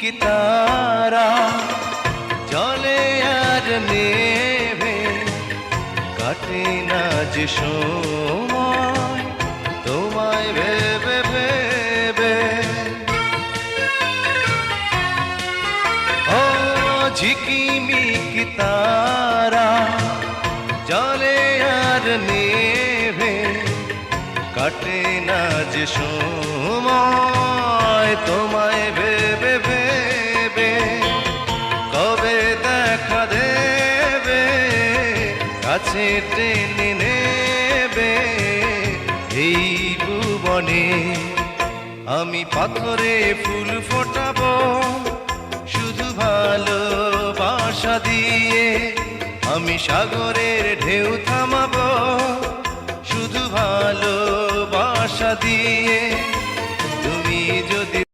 কি তারা জলে আর নেভে কাটে না যে সময় তোমায় ভেবে ভেবে। ও ঝিকিমিকি তারা জলে আর নেভে কাটে না যে সময় তোমায় ভেবে ভেবে। কবে দেখা দেবে কাছে টেনে নেবে এই ভুবনে। আমি পাথরে ফুল ফোটাবো শুধু ভালোবাসা দিয়ে, আমি সাগরের ঢেউ থামাবো শুধু ভালোবাসা দিয়ে। তুমি যদি